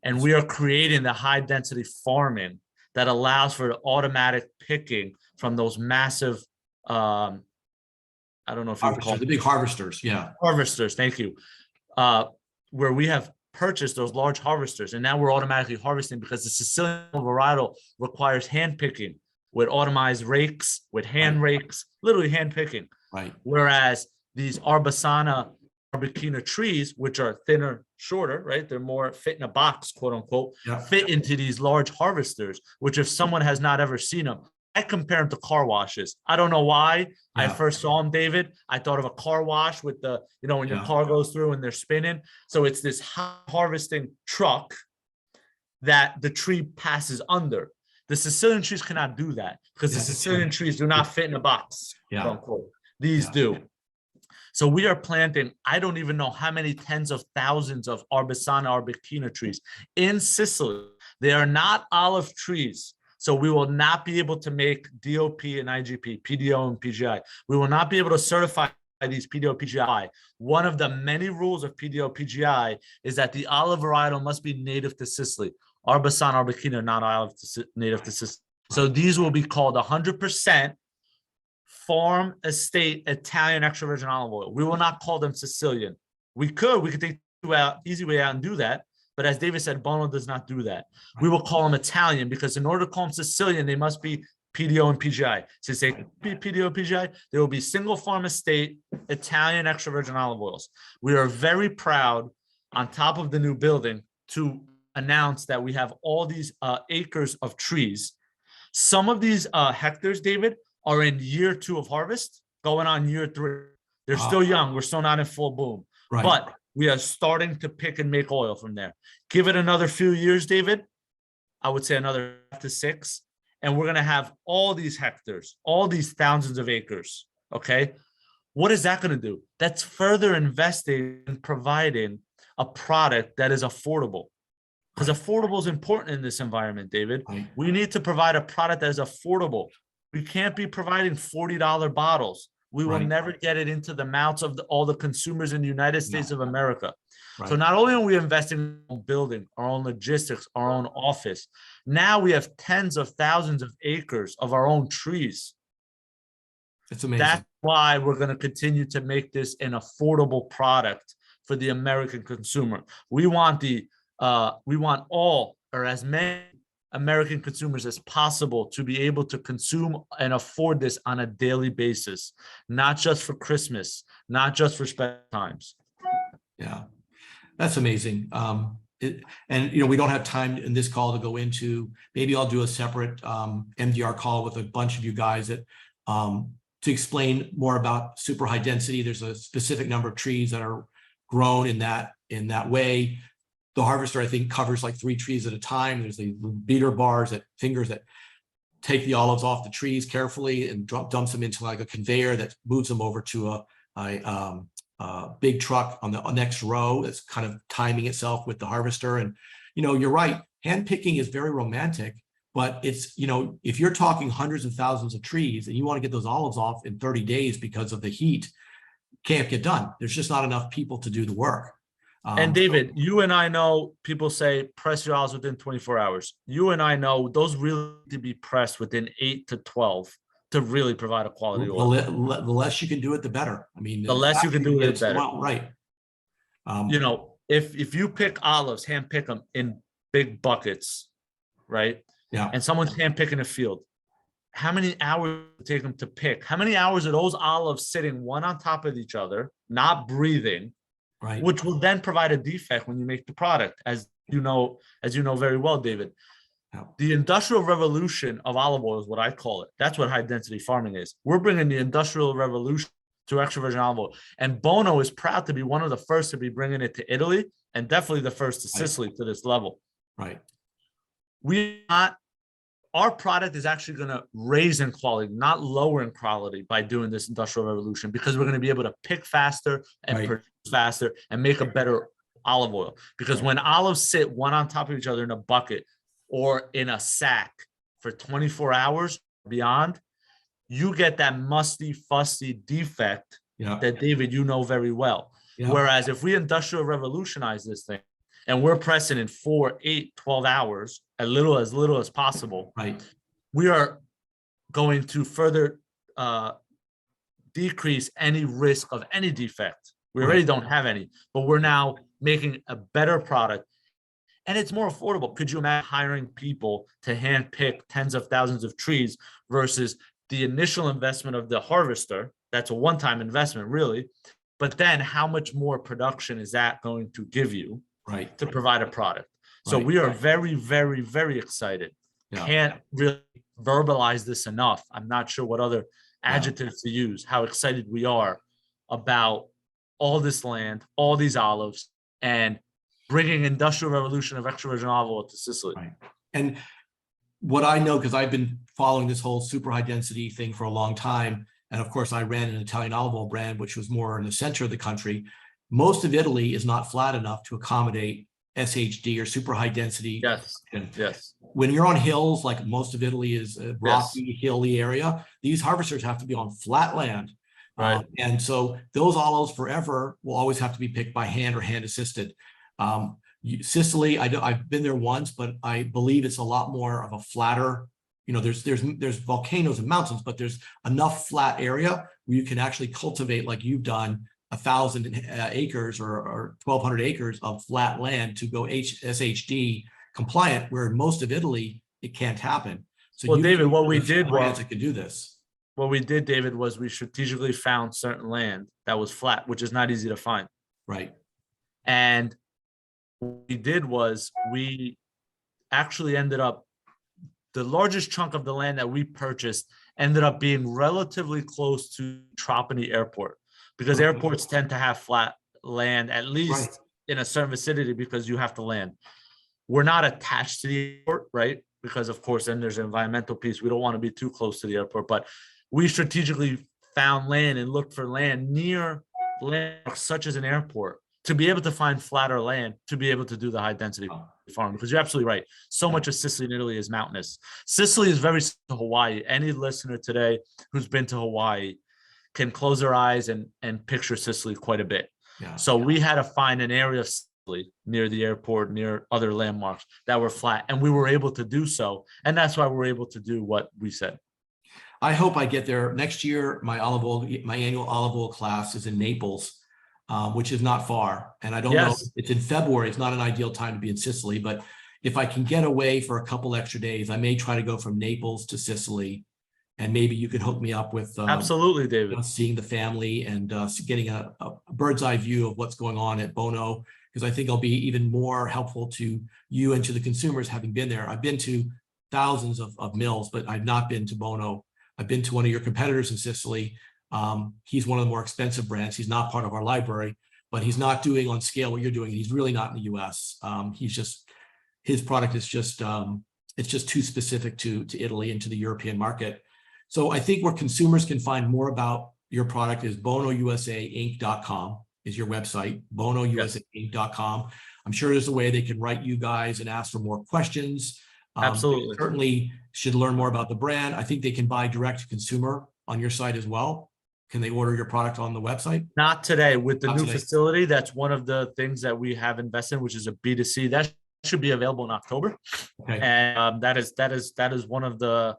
And we are creating the high density farming that allows for automatic picking from those massive, I don't know if you call the big harvesters. Yeah. Harvesters. Thank you. Where we have purchased those large harvesters, and now we're automatically harvesting because the Sicilian varietal requires hand picking with automated rakes, with hand rakes, literally hand picking. Right. Whereas these Arbesana, Arbequina trees, which are thinner, shorter, right? They're more fit in a box, quote unquote, fit into these large harvesters, which if someone has not ever seen them, I compare them to car washes. I don't know why I first saw them, David. I thought of a car wash with the, you know, when your car goes through and they're spinning. So it's this harvesting truck that the tree passes under. The Sicilian trees cannot do that because the Sicilian trees do not fit in a box, quote unquote. These do. So we are planting, I don't even know how many tens of thousands of Arbesana, Arbequina trees in Sicily. They are not olive trees. So we will not be able to make DOP and IGP, PDO and PGI. We will not be able to certify these PDO, PGI. One of the many rules of PDO, PGI is that the olive varietal must be native to Sicily. Arbesana, Arbequina are not native to Sicily. So these will be called 100% farm estate Italian extra virgin olive oil. We will not call them Sicilian. We could take the easy way out and do that. But as David said, Bono does not do that. We will call them Italian because in order to call them Sicilian, they must be PDO and PGI. Since they be PDO, PGI, there will be single farm estate Italian extra virgin olive oils. We are very proud on top of the new building to announce that we have all these acres of trees. Some of these hectares, David, are in year 2 of harvest, going on year 3. They're still young. We're still not in full boom. Right. But we are starting to pick and make oil from there. Give it another few years, David. I would say another 5 to 6. And we're going to have all these hectares, all these thousands of acres. Okay. What is that going to do? That's further investing in providing a product that is affordable. Because affordable is important in this environment, David. Right. We need to provide a product that is affordable. We can't be providing $40 bottles We will Right. never get it into the mouths of all the consumers in the United States of America. So Right. not only are we investing in our own building, our own logistics, our own office, now we have tens of thousands of acres of our own trees. It's amazing. That's why we're going to continue to make this an affordable product for the American consumer. We want all or as many American consumers as possible to be able to consume and afford this on a daily basis, not just for Christmas, not just for special times. Yeah, that's amazing. And we don't have time in this call to go into, maybe I'll do a separate MDR call with a bunch of you guys that to explain more about super high density. There's a specific number of trees that are grown in that way. The harvester, I think, covers like 3 trees at a time. There's the beater bars fingers that take the olives off the trees carefully and dumps them into like a conveyor that moves them over to a big truck on the next row that's kind of timing itself with the harvester. And, you're right. Hand picking is very romantic, but it's, if you're talking hundreds of thousands of trees and you want to get those olives off in 30 days because of the heat, can't get done. There's just not enough people to do the work. And David, you and I know people say press your olives within 24 hours. You and I know those really need to be pressed within 8 to 12 to really provide a quality oil. The less you can do it, the better. I mean, the less you can do it, the better. Right. If you pick olives, hand pick them in big buckets, right? Yeah. And someone's hand picking a field. How many hours does it take them to pick? How many hours are those olives sitting one on top of each other, not breathing? Right. Which will then provide a defect when you make the product, as you know very well, David. Yeah. The industrial revolution of olive oil is what I call it. That's what high density farming is. We're bringing the industrial revolution to extra virgin olive oil. And Bono is proud to be one of the first to be bringing it to Italy and definitely the first to Sicily to this level. Right. Our product is actually going to raise in quality, not lower in quality by doing this industrial revolution, because we're going to be able to pick faster and produce faster and make a better olive oil. Because when olives sit one on top of each other in a bucket or in a sack for 24 hours beyond, you get that musty, fusty defect that, David, you know very well. Yeah. Whereas if we industrial revolutionize this thing and we're pressing in 4, 8, 12 hours, as little as possible, right, we are going to further decrease any risk of any defect. We already don't have any, but we're now making a better product, and it's more affordable. Could you imagine hiring people to hand pick tens of thousands of trees versus the initial investment of the harvester? That's a one-time investment, really. But then how much more production is that going to give you to provide a product? So we are very, very, very excited. Yeah. Can't really verbalize this enough. I'm not sure what other adjectives to use, how excited we are about all this land, all these olives, and bringing industrial revolution of extra virgin olive oil to Sicily. Right. And what I know, because I've been following this whole super high density thing for a long time, and of course I ran an Italian olive oil brand, which was more in the center of the country. Most of Italy is not flat enough to accommodate SHD or super high density. Yes. Yes. When you're on hills, like most of Italy is a rocky, hilly area, these harvesters have to be on flat land. Right. And so those olives forever will always have to be picked by hand or hand assisted. Sicily, I've been there once, but I believe it's a lot more of a flatter, there's volcanoes and mountains, but there's enough flat area where you can actually cultivate, like you've done, 1,000 acres or 1,200 acres of flat land to go SHD compliant, where in most of Italy, it can't happen. So David, what we did was could do this. What we did, David, was we strategically found certain land that was flat, which is not easy to find. Right. And what we did was we actually ended up, the largest chunk of the land that we purchased ended up being relatively close to Trapani Airport, because airports tend to have flat land, at least in a certain vicinity, because you have to land. We're not attached to the airport, right? Because of course, then there's an environmental piece. We don't want to be too close to the airport, but we strategically found land and looked for land near landmarks such as an airport to be able to find flatter land, to be able to do the high density farm. Because you're absolutely right. So much of Sicily and Italy is mountainous. Sicily is very similar to Hawaii. Any listener today who's been to Hawaii can close their eyes and picture Sicily quite a bit. Yeah. So we had to find an area of Sicily near the airport, near other landmarks that were flat, and we were able to do so. And that's why we're able to do what we said. I hope I get there next year. My annual olive oil class is in Naples, which is not far. And I don't know, Yes, it's in February. It's not an ideal time to be in Sicily, but if I can get away for a couple extra days, I may try to go from Naples to Sicily. And maybe you can hook me up with absolutely, David. seeing the family and getting a bird's eye view of what's going on at Bono, because I think I'll be even more helpful to you and to the consumers having been there. I've been to thousands of mills, but I've not been to Bono. I've been to one of your competitors in Sicily. He's one of the more expensive brands. He's not part of our library, but he's not doing on scale what you're doing. He's really not in the US. His product is just, it's just too specific to Italy and to the European market. So I think where consumers can find more about your product is bonousainc.com is your website, bonousainc.com. I'm sure there's a way they can write you guys and ask for more questions. Absolutely. Certainly should learn more about the brand. I think they can buy direct to consumer on your site as well. Can they order your product on the website? Not today. With the Not new today. facility, that's one of the things that we have invested in, which is a B2C. That should be available in October. Okay. And that is one of the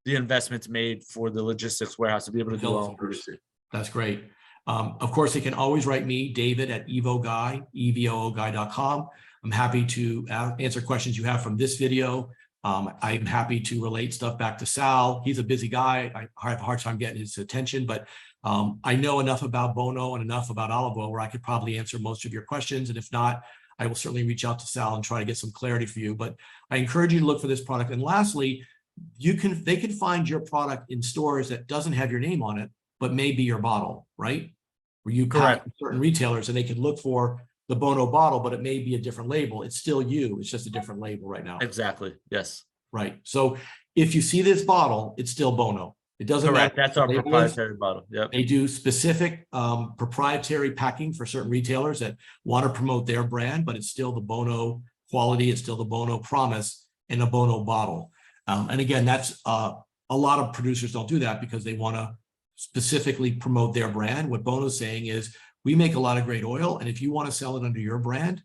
investments made for the logistics warehouse to be able to do our own B2C. That's great. Of course, they can always write me, David at evoguy.com. I'm happy to answer questions you have from this video. I'm happy to relate stuff back to Sal. He's a busy guy. I have a hard time getting his attention, but I know enough about Bono and enough about olive oil where I could probably answer most of your questions. And if not, I will certainly reach out to Sal and try to get some clarity for you. But I encourage you to look for this product. And lastly, they can find your product in stores that doesn't have your name on it, but may be your bottle, right? Where you Correct. certain retailers and they can look for the Bono bottle, but it may be a different label. It's still you. It's just a different label right now. Exactly. Yes. Right. So if you see this bottle, it's still Bono. It doesn't Correct. matter. That's our proprietary bottle. Yep. They do specific proprietary packing for certain retailers that want to promote their brand, but it's still the Bono quality. It's still the Bono promise in a Bono bottle. And again, that's a lot of producers don't do that because they want to specifically promote their brand. What Bono's saying is, we make a lot of great oil, and if you want to sell it under your brand,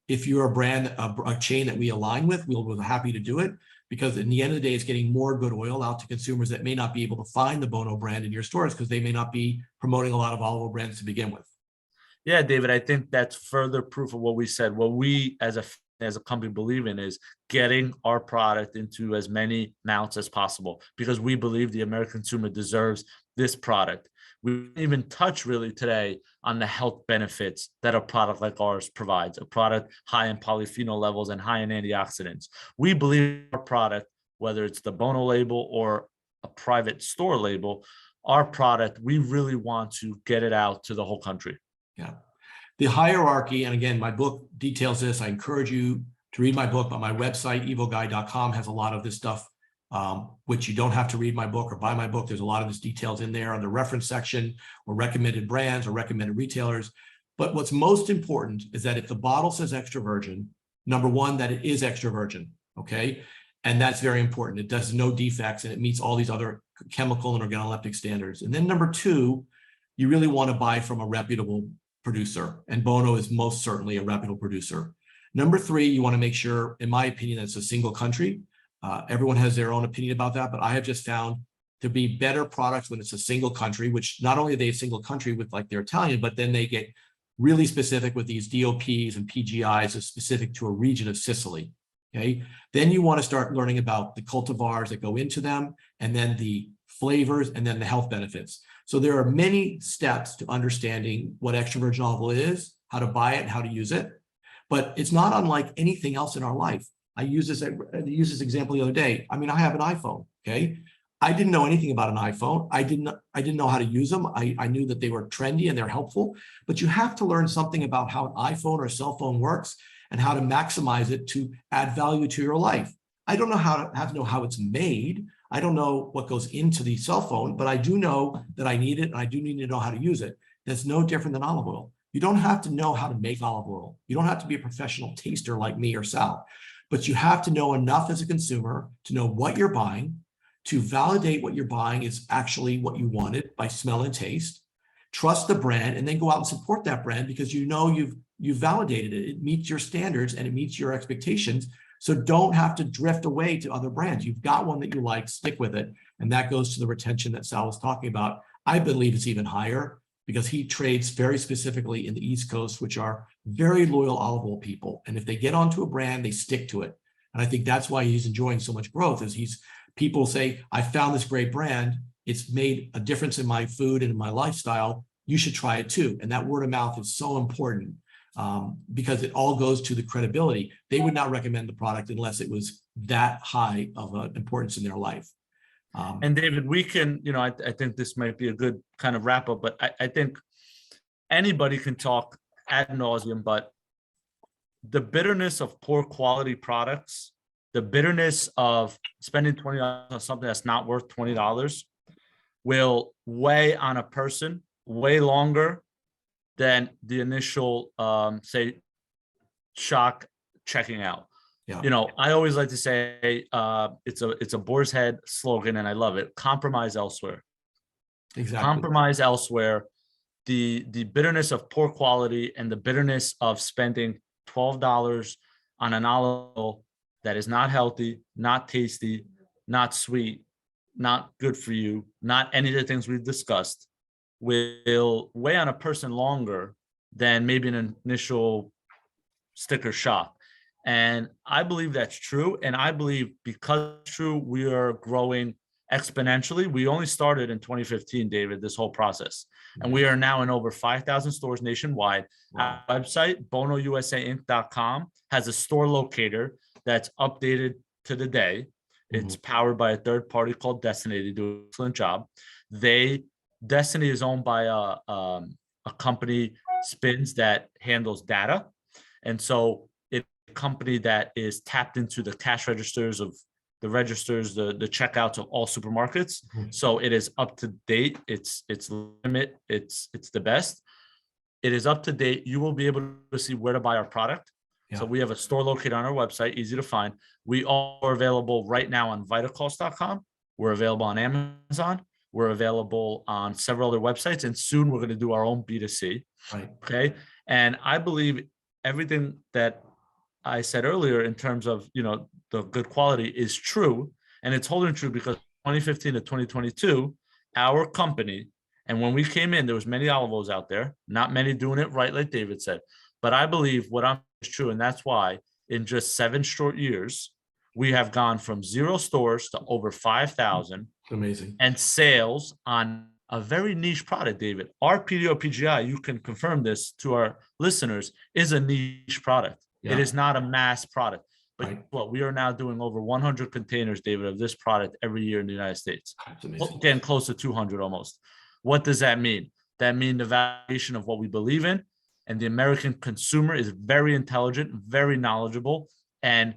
if you're a brand, a chain that we align with, we're happy to do it, because in the end of the day, it's getting more good oil out to consumers that may not be able to find the Bono brand in your stores because they may not be promoting a lot of olive oil brands to begin with. Yeah, David, I think that's further proof of what we said. What we as a company believe in is getting our product into as many mouths as possible, because we believe the American consumer deserves this product. We didn't even touch really today on the health benefits that a product like ours provides, a product high in polyphenol levels and high in antioxidants. We believe our product, whether it's the Bono label or a private store label, our product, we really want to get it out to the whole country. Yeah. The hierarchy, and again, my book details this. I encourage you to read my book, but my website, evoguy.com, has a lot of this stuff, which you don't have to read my book or buy my book. There's a lot of this details in there on the reference section, or recommended brands or recommended retailers. But what's most important is that if the bottle says extra virgin, number one, that it is extra virgin, okay? And that's very important. It does no defects and it meets all these other chemical and organoleptic standards. And then number two, you really want to buy from a reputable producer, and Bono is most certainly a reputable producer. Number three, you want to make sure, in my opinion, that it's a single country. Everyone has their own opinion about that, but I have just found to be better products when it's a single country, which not only are they a single country with like they're Italian, but then they get really specific with these DOPs and PGIs as specific to a region of Sicily. Okay, then you want to start learning about the cultivars that go into them, and then the flavors, and then the health benefits. So there are many steps to understanding what extra virgin olive oil is, how to buy it, and how to use it. But it's not unlike anything else in our life. I used this example the other day. I mean, I have an iPhone, okay? I didn't know anything about an iPhone. I didn't know how to use them. I knew that they were trendy and they're helpful, but you have to learn something about how an iPhone or cell phone works and how to maximize it to add value to your life. I don't know how to know how it's made. I don't know what goes into the cell phone, but I do know that I need it, and I do need to know how to use it. That's no different than olive oil. You don't have to know how to make olive oil. You don't have to be a professional taster like me or Sal, but you have to know enough as a consumer to know what you're buying, to validate what you're buying is actually what you wanted by smell and taste. Trust the brand, and then go out and support that brand because you know you've validated it. It meets your standards and it meets your expectations. So don't have to drift away to other brands. You've got one that you like, stick with it. And that goes to the retention that Sal was talking about. I believe it's even higher because he trades very specifically in the East Coast, which are very loyal olive oil people. And if they get onto a brand, they stick to it. And I think that's why he's enjoying so much growth is people say, I found this great brand. It's made a difference in my food and in my lifestyle. You should try it too. And that word of mouth is so important because it all goes to the credibility. They would not recommend the product unless it was that high of an importance in their life. And David, we can, I think this might be a good kind of wrap up, but I think anybody can talk ad nauseum, but the bitterness of poor quality products, the bitterness of spending $20 on something that's not worth $20 will weigh on a person way longer than the initial, say, shock checking out. Yeah. I always like to say it's a boar's head slogan, and I love it. Compromise elsewhere. Exactly. Compromise elsewhere. The bitterness of poor quality and the bitterness of spending $12 on an olive oil that is not healthy, not tasty, not sweet, not good for you, not any of the things we've discussed, will weigh on a person longer than maybe an initial sticker shock. And I believe that's true. And I believe because it's true, we are growing exponentially. We only started in 2015, David, this whole process. And we are now in over 5,000 stores nationwide. Wow. Our website, bonousainc.com, has a store locator that's updated to the day. It's powered by a third party called Destiny. They do an excellent job. Destiny is owned by a company, Spins, that handles data. And so it's a company that is tapped into the cash registers of the checkouts of all supermarkets. So it is up to date. It's limit. It's the best. It is up to date. You will be able to see where to buy our product. Yeah. So we have a store located on our website, easy to find. We are available right now on Vitacost.com. We're available on Amazon. We're available on several other websites, and soon we're going to do our own B2C. Right. Okay. And I believe everything that I said earlier in terms of, the good quality is true. And it's holding true because 2015 to 2022, our company, and when we came in, there was many olive oils out there, not many doing it right, like David said. But I believe what I'm is true. And that's why in just 7 short years, we have gone from 0 stores to over 5,000. Amazing. And sales on a very niche product, David. Our PDO PGI, you can confirm this to our listeners, is a niche product. Yeah. It is not a mass product. But right. What we are now doing over 100 containers, David, of this product every year in the United States. Getting close to 200 almost. What does that mean? That means the validation of what we believe in. And the American consumer is very intelligent, very knowledgeable. And,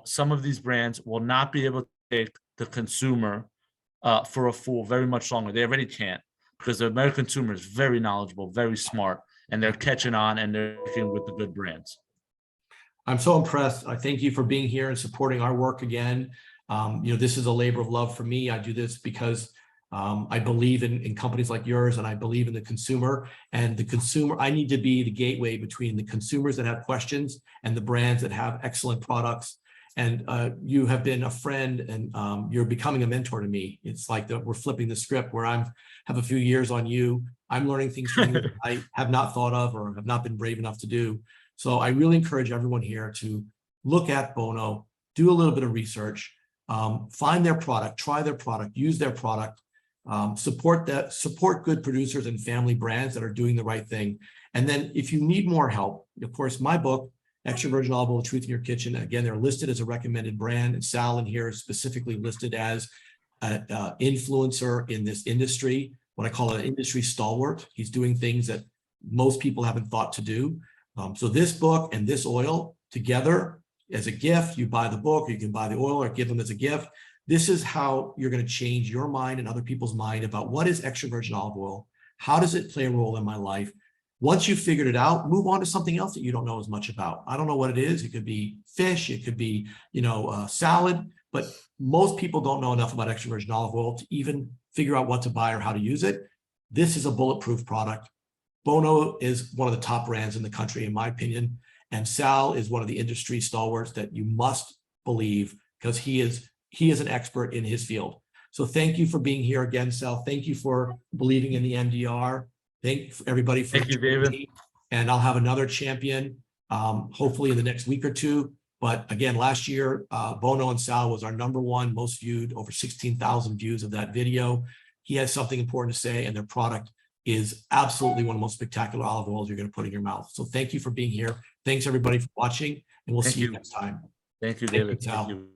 some of these brands will not be able to take the consumer for a fool very much longer. They already can't, because the American consumer is very knowledgeable, very smart, and they're catching on and they're working with the good brands. I'm so impressed. I thank you for being here and supporting our work again. This is a labor of love for me. I do this because I believe in companies like yours, and I believe in the consumer. And the consumer, I need to be the gateway between the consumers that have questions and the brands that have excellent products. And you have been a friend, and you're becoming a mentor to me. It's like we're flipping the script where I have a few years on you. I'm learning things from you that I have not thought of or have not been brave enough to do. So I really encourage everyone here to look at Bono, do a little bit of research, find their product, try their product, use their product, support good producers and family brands that are doing the right thing. And then if you need more help, of course, my book, Extra Virgin Olive Oil, The Truth in Your Kitchen. Again, they're listed as a recommended brand. And Sal in here is specifically listed as an influencer in this industry, what I call an industry stalwart. He's doing things that most people haven't thought to do. So this book and this oil together as a gift, you buy the book, or you can buy the oil or give them as a gift. This is how you're going to change your mind and other people's mind about what is extra virgin olive oil. How does it play a role in my life? Once you've figured it out, move on to something else that you don't know as much about. I don't know what it is. It could be fish, it could be, salad, but most people don't know enough about extra virgin olive oil to even figure out what to buy or how to use it. This is a bulletproof product. Bono is one of the top brands in the country, in my opinion, and Sal is one of the industry stalwarts that you must believe, because he is an expert in his field. So thank you for being here again, Sal. Thank you for believing in the MDR. Thank everybody for Thank you, David. me. And I'll have another champion, hopefully in the next week or two. But again, last year, Bono and Sal was our #1 most viewed, over 16,000 views of that video. He has something important to say, and their product is absolutely one of the most spectacular olive oils you're going to put in your mouth. So thank you for being here. Thanks everybody for watching, and we'll see you next time. Thank you, Thank you, David. Sal. Thank you.